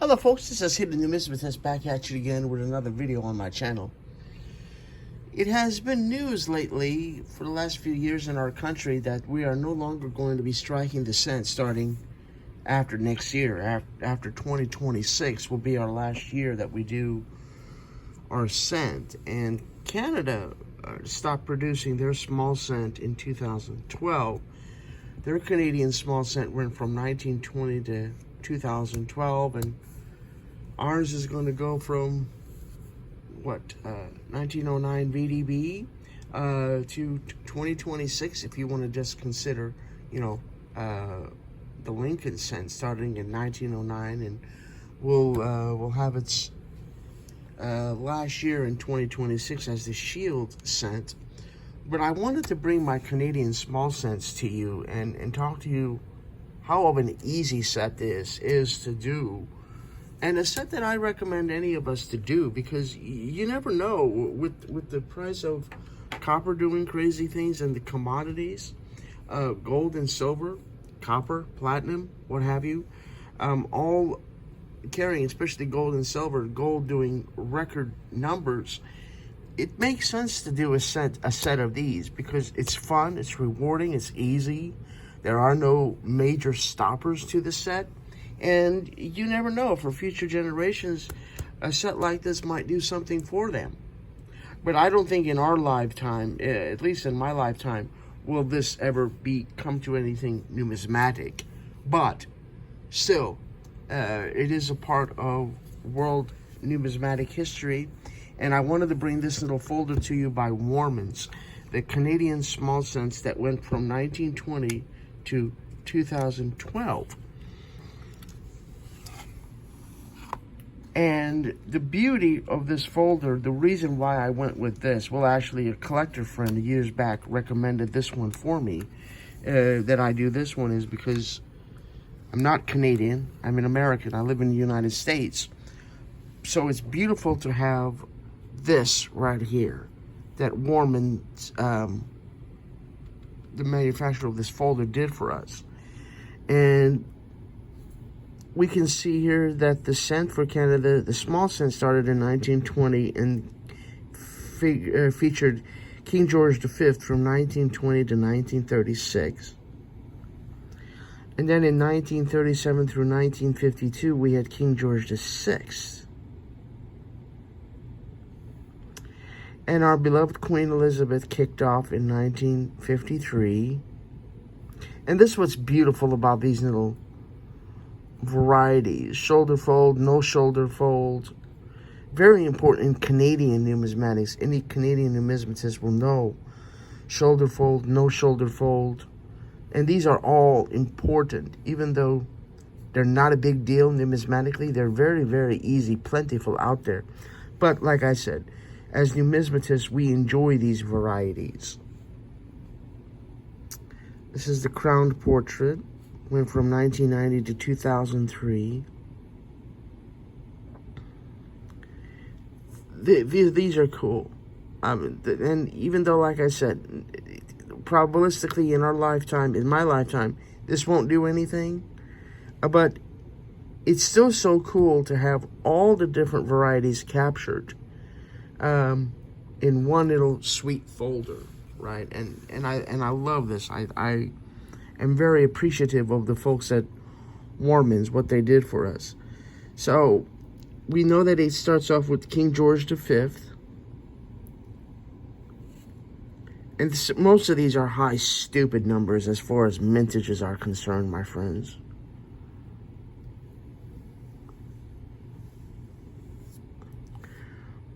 Hello folks, this is Hidden Numismatist back at you again with another video on my channel. It has been news lately for the last few years in our country that we are no longer going to be striking the cent starting after next year. After 2026 will be our last year that we do our cent. And Canada stopped producing their small cent in 2012. Their Canadian small cent went from 1920 to 2012, and ours is going to go from 1909 VDB to 2026, if you want to just consider, the Lincoln cent starting in 1909, and we'll have its last year in 2026 as the Shield cent. But I wanted to bring my Canadian small cents to you and talk to you how of an easy set this is to do, and a set that I recommend any of us to do, because you never know with the price of copper doing crazy things and the commodities, gold and silver, copper, platinum, what have you, all carrying, especially gold and silver, gold doing record numbers. It makes sense to do a set of these because it's fun, it's rewarding, it's easy. There are no major stoppers to the set, and you never know, for future generations, a set like this might do something for them. But I don't think in our lifetime, at least in my lifetime, will this ever come to anything numismatic. But still, it is a part of world numismatic history, and I wanted to bring this little folder to you by Warman's, the Canadian small cents that went from 1920 to 2012. And the beauty of this folder, the reason why I went with this, well, actually a collector friend years back recommended this one for me, that I do this one, is because I'm not Canadian, I'm an American, I live in the United States. So it's beautiful to have this right here, that Warman, the manufacturer of this folder, did for us. And we can see here that the cent for Canada, the small cent, started in 1920 and featured King George V from 1920 to 1936. And then in 1937 through 1952, we had King George VI. And our beloved Queen Elizabeth kicked off in 1953. And this is what's beautiful about these little varieties. Shoulder fold, no shoulder fold. Very important in Canadian numismatics. Any Canadian numismatist will know shoulder fold, no shoulder fold. And these are all important. Even though they're not a big deal numismatically, they're very, very easy, plentiful out there. But like I said, as numismatists, we enjoy these varieties. This is the crowned portrait. Went from 1990 to 2003. These are cool. And even though, like I said, probabilistically in our lifetime, in my lifetime, this won't do anything. But it's still so cool to have all the different varieties captured in one little sweet folder, right? And I love this. I am very appreciative of the folks at Warman's, what they did for us. So we know that it starts off with King George V, and most of these are high stupid numbers as far as mintages are concerned, my friends.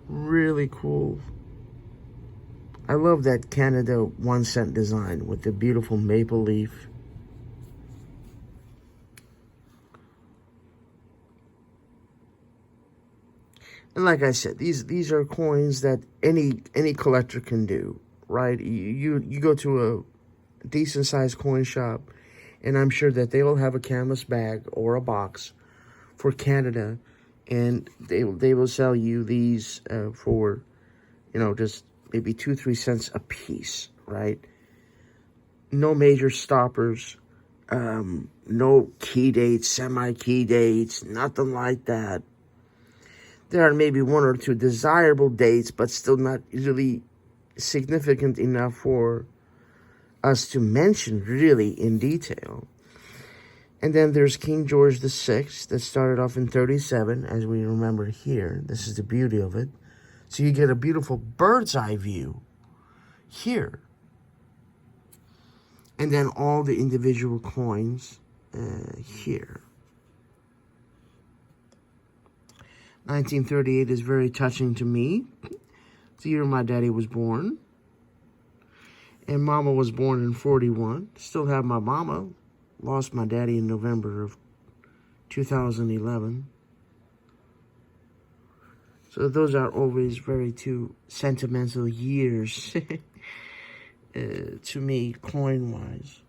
Really cool. I love that Canada 1 cent design with the beautiful maple leaf. And like I said, these are coins that any collector can do, right? You go to a decent sized coin shop, and I'm sure that they will have a canvas bag or a box for Canada, and they will sell you these for, just maybe 2-3 cents a piece, right? No major stoppers. No key dates, semi-key dates, nothing like that. There are maybe one or two desirable dates, but still not really significant enough for us to mention really in detail. And then there's King George VI that started off in 37, as we remember here. This is the beauty of it. So you get a beautiful bird's eye view here. And then all the individual coins here. 1938 is very touching to me. It's the year my daddy was born. And Mama was born in 41. Still have my mama. Lost my daddy in November of 2011. So those are always very two sentimental years to me, coin-wise.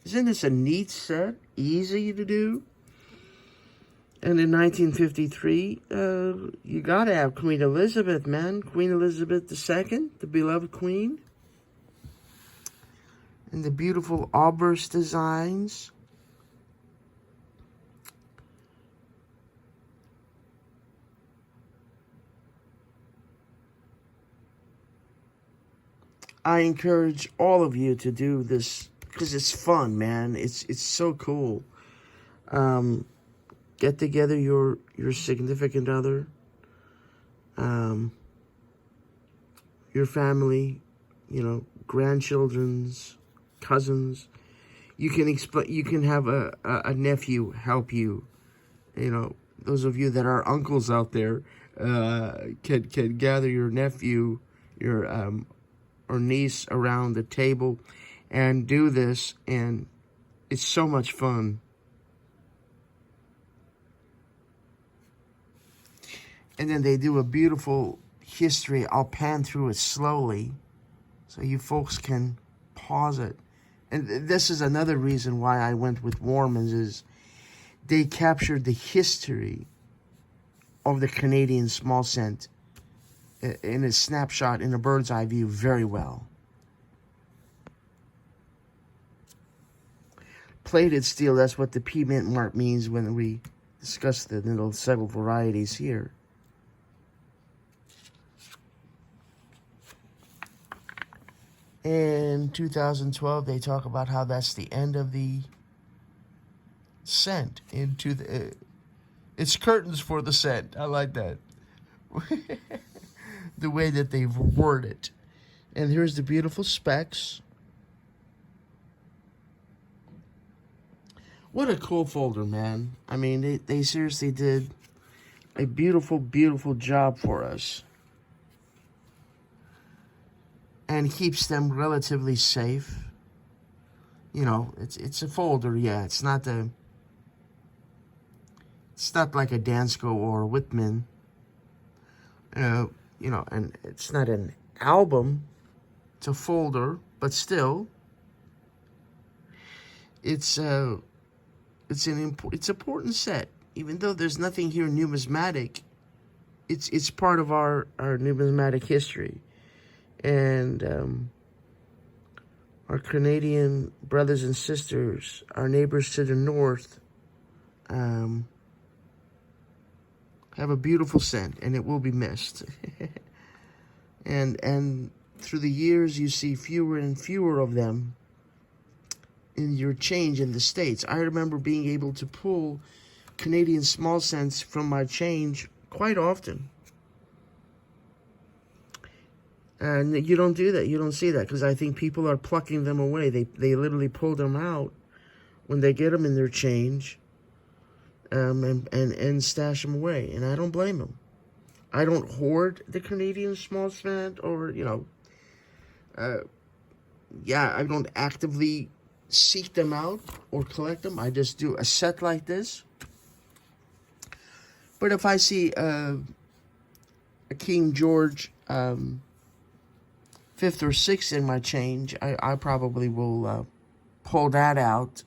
Isn't this a neat set? Easy to do? And in 1953, you gotta have Queen Elizabeth, man. Queen Elizabeth II, the beloved queen. And the beautiful obverse designs. I encourage all of you to do this because it's fun, man. It's so cool. Get together your significant other, your family, grandchildren's, cousins. You can have a nephew help you. Those of you that are uncles out there can gather your nephew, your or niece around the table and do this, and it's so much fun. And then they do a beautiful history. I'll pan through it slowly so you folks can pause it. And this is another reason why I went with Warman's, is they captured the history of the Canadian small cent in a snapshot, in a bird's eye view, very well. Plated steel, that's what the P mint mark means when we discuss the little subtle varieties here. In 2012, they talk about how that's the end of the cent into the... it's curtains for the cent. I like that. The way that they've worded it. And here's the beautiful specs. What a cool folder, man. I mean, they seriously did a beautiful, beautiful job for us. And keeps them relatively safe. It's a folder, yeah. It's not like a Dansko or a Whitman. And it's not an album. It's a folder, but still, it's an important set. Even though there's nothing here numismatic, it's part of our numismatic history. And our Canadian brothers and sisters, our neighbors to the north, have a beautiful scent, and it will be missed. and through the years, you see fewer and fewer of them in your change in the States. I remember being able to pull Canadian small cents from my change quite often. And you don't do that. You don't see that, because I think people are plucking them away. They literally pull them out when they get them in their change, and stash them away. And I don't blame them. I don't hoard the Canadian small cent, or I don't actively seek them out or collect them. I just do a set like this. But if I see a King George 5th or 6th in my change, I probably will pull that out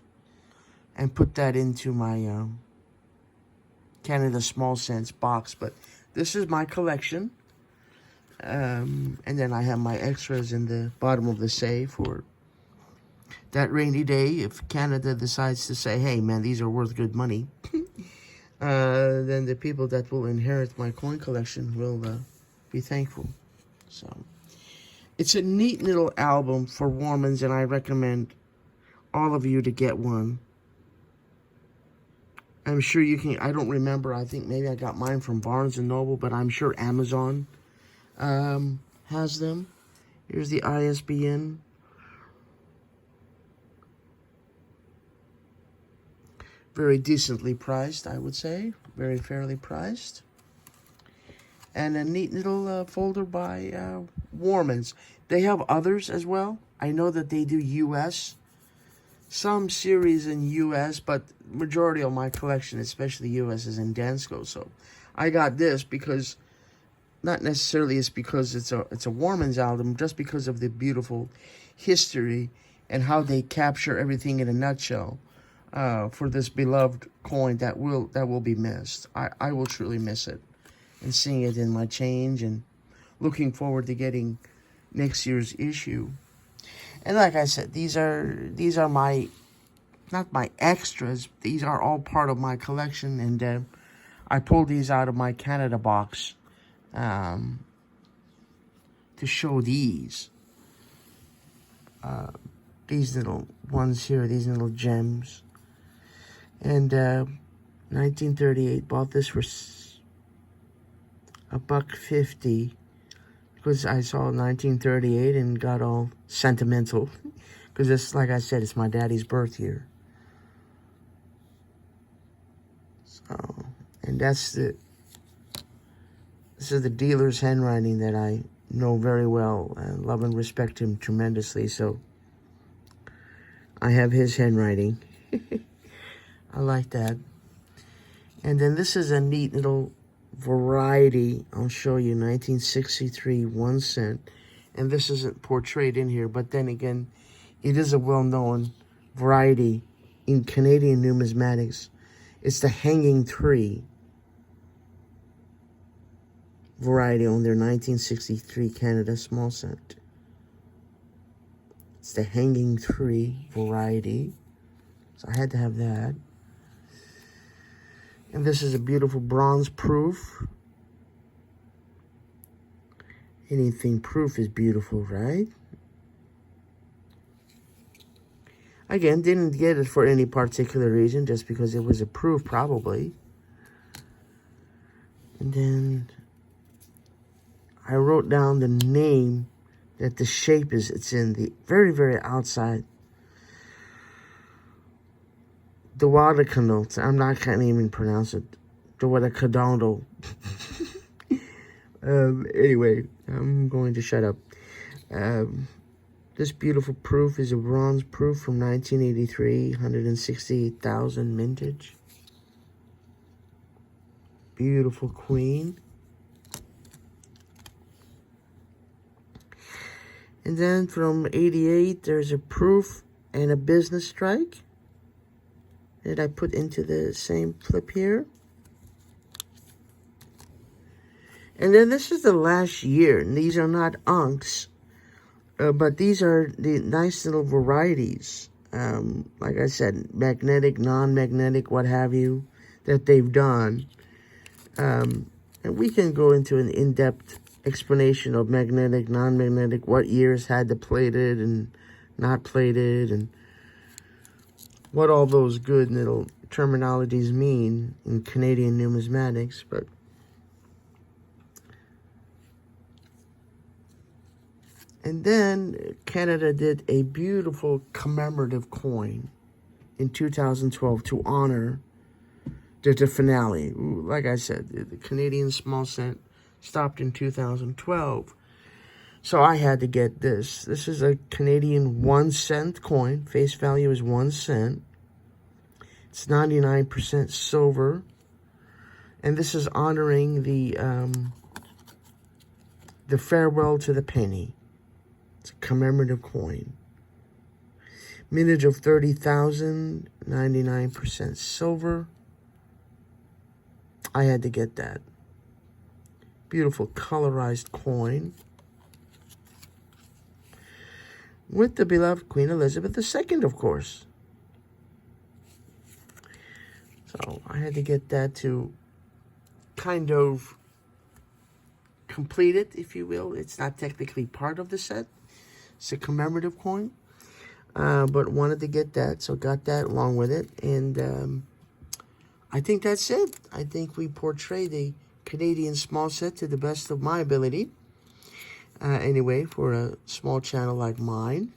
and put that into my Canada Small Cents box. But this is my collection. And then I have my extras in the bottom of the safe for that rainy day if Canada decides to say, hey, man, these are worth good money. Then the people that will inherit my coin collection will be thankful. So it's a neat little album for Warmans, and I recommend all of you to get one. I'm sure you can. I don't remember. I think maybe I got mine from Barnes & Noble, but I'm sure Amazon has them. Here's the ISBN. Very decently priced, I would say. Very fairly priced. And a neat little folder by Warmans. They have others as well. I know that they do U.S. Some series in U.S., but majority of my collection, especially U.S., is in Dansko. So I got this because, not necessarily it's because it's a Warmans album, just because of the beautiful history and how they capture everything in a nutshell. For this beloved coin that will be missed. I will truly miss it, and seeing it in my change, and looking forward to getting next year's issue. And like I said, these are my, not my extras. These are all part of my collection, and I pulled these out of my Canada box to show these little ones here, these little gems. And 1938, bought this for $1.50 because I saw 1938 and got all sentimental because it's, like I said, it's my daddy's birth year. So, and this is the dealer's handwriting that I know very well and love and respect him tremendously. So I have his handwriting. I like that. And then this is a neat little variety. I'll show you. 1963, 1 cent. And this isn't portrayed in here, but then again, it is a well-known variety in Canadian numismatics. It's the hanging tree variety on their 1963 Canada small cent. It's the hanging tree variety. So I had to have that. And this is a beautiful bronze proof. Anything proof is beautiful, right? Again, didn't get it for any particular reason, just because it was a proof, probably. And then I wrote down the name that the shape is. It's in the very, very outside. Duodecanote. Can't even pronounce it. Duodecanote. Anyway, I'm going to shut up. This beautiful proof is a bronze proof from 1983, 168,000 mintage. Beautiful queen. And then from 88, there's a proof and a business strike that I put into the same flip here. And then this is the last year, and these are not unks, but these are the nice little varieties. Like I said, magnetic, non-magnetic, what have you, that they've done. And we can go into an in-depth explanation of magnetic, non-magnetic, what years had to plated and not plated, and what all those good little terminologies mean in Canadian numismatics. But and then Canada did a beautiful commemorative coin in 2012 to honor the finale. Like I said, the Canadian small cent stopped in 2012. So I had to get this. This is a Canadian 1 cent coin. Face value is 1 cent. It's 99% silver. And this is honoring the farewell to the penny. It's a commemorative coin. Mintage of 30,000, 99% silver. I had to get that. beautiful colorized coin with the beloved Queen Elizabeth II, of course. So I had to get that to kind of complete it, if you will. It's not technically part of the set. It's a commemorative coin. But wanted to get that, so got that along with it. And I think that's it. I think we portray the Canadian small set to the best of my ability. Anyway, for a small channel like mine.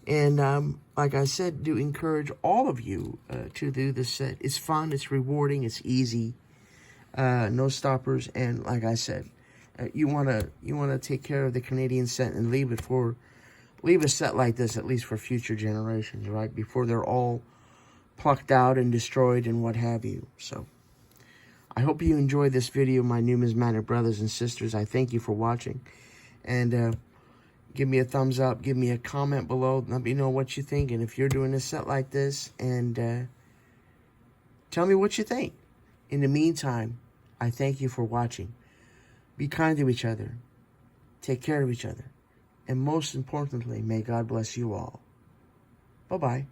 And like I said, do encourage all of you to do this set. It's fun, it's rewarding, it's easy. No stoppers. And like I said, you wanna take care of the Canadian set and leave a set like this at least for future generations, right? Before they're all plucked out and destroyed and what have you. So I hope you enjoyed this video, my numismatic brothers and sisters. I thank you for watching. And give me a thumbs up, give me a comment below, let me know what you think, and if you're doing a set like this, and tell me what you think. In the meantime, I thank you for watching. Be kind to each other. Take care of each other. And most importantly, may God bless you all. Bye-bye.